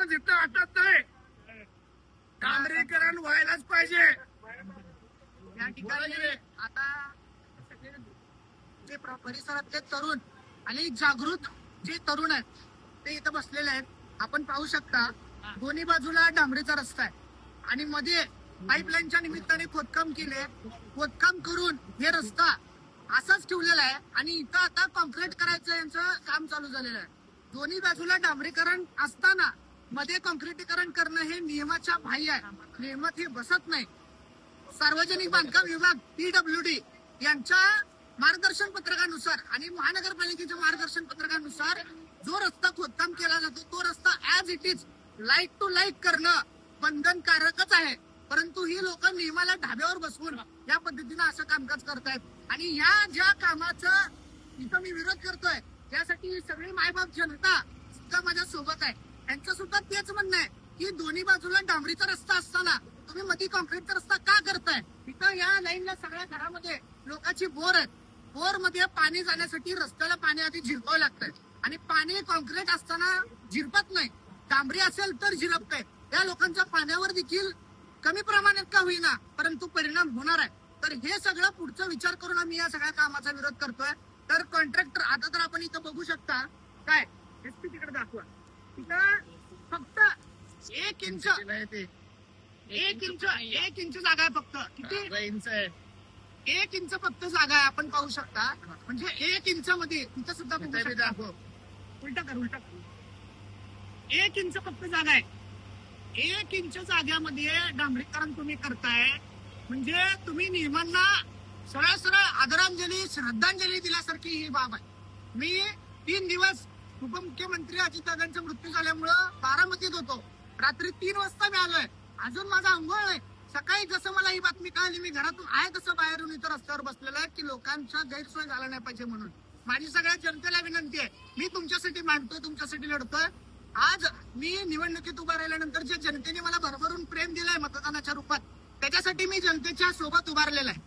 आम्हाला जिथं वाटत नाही डांबरीकरण व्हायलाच पाहिजे. या ठिकाणी आता जे परिसरातले तरुण आणि जागृत जे तरुण आहेत ते इथं बसलेले आहेत. आपण पाहू शकता दोन्ही बाजूला डांबरीचा रस्ता आहे आणि मध्ये पाईपलाईनच्या निमित्ताने खोदकाम केले. खोदकाम करून हे रस्ता असाच ठेवलेला आहे आणि इथं आता कॉन्क्रीट करायचं यांचं काम चालू झालेलं आहे. दोन्ही बाजूला डांबरीकरण असताना मध्ये कॉन्क्रीटीकरण करणं हे नियमाच्या बाह्य आहे. नियमात हे बसत नाही. सार्वजनिक बांधकाम विभाग PWD यांच्या मार्गदर्शन पत्रकानुसार आणि महानगरपालिकेच्या मार्गदर्शन पत्रकानुसार जो रस्ता खोदकाम केला जातो तो रस्ता as it is light to light करणं बंधनकारकच आहे. परंतु ही लोक नियमाला ढाब्यावर बसवून या पद्धतीनं असं कामकाज करतायत आणि या ज्या कामाचा इथं मी विरोध करतोय त्यासाठी सगळी मायबाप जनता सुद्धा माझ्या सोबत आहे. यांचं सुद्धा तेच म्हणणं आहे की दोन्ही बाजूला डांबरीचा रस्ता असताना तुम्ही मध्ये कॉन्क्रीटचा रस्ता का करताय. इथं या लाईनला सगळ्या घरामध्ये लोकांची बोर आहेत. बोर मध्ये पाणी जाण्यासाठी रस्त्याला पाणी आधी झिरपावं लागतंय आणि पाणी कॉन्क्रीट असताना झिरपत नाही. डांबरी असेल तर झिरपतंय. या लोकांच्या पाण्यावर देखील कमी प्रमाणात का होईना परंतु परिणाम होणार आहे. तर हे सगळं पुढचा विचार करून आम्ही या सगळ्या कामाचा विरोध करतोय. तर कॉन्ट्रॅक्टर आता तर आपण इथं बघू शकता काय SP तिकडे दाखवा. इथं फक्त 1 इंच जागा आहे. फक्त किती इंच आहे? 1 इंच फक्त जागा आहे. आपण पाहू शकता म्हणजे 1 इंच मध्ये तिथं सुद्धा उलटा कर 1 इंच फक्त जागा आहे. 1 इंच जाग्यामध्ये डांबरीकरण तुम्ही करताय म्हणजे तुम्ही नियमांना सरळ आदरांजली श्रद्धांजली दिल्यासारखी ही बाब आहे. मी 3 दिवस उपमुख्यमंत्री अजितदादांचा मृत्यू झाल्यामुळं बारामतीत होतो. रात्री 3 वाजता मी आलोय. अजून माझा अंघोळ आहे. सकाळी जसं मला ही बातमी कळाली मी घरातून आहे तसं बाहेरून इथं रस्त्यावर बसलेलं आहे की लोकांचा गैरसोय झाला नाही पाहिजे म्हणून. माझी सगळ्या जनतेला विनंती आहे. मी तुमच्यासाठी मांडतोय, तुमच्यासाठी लढतोय. आज मी निवडणुकीत उभा राहिल्यानंतर जे जनतेने मला भरभरून प्रेम दिलंय मतदानाच्या रूपात त्याच्यासाठी मी जनतेच्या सोबत उभारलेला आहे.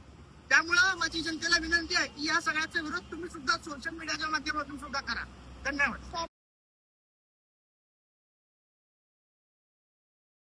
त्यामुळं माझी जनतेला विनंती आहे की या सगळ्याचा विरोध तुम्ही सुद्धा सोशल मीडियाच्या माध्यमातून सुद्धा करा. धन्यवाद.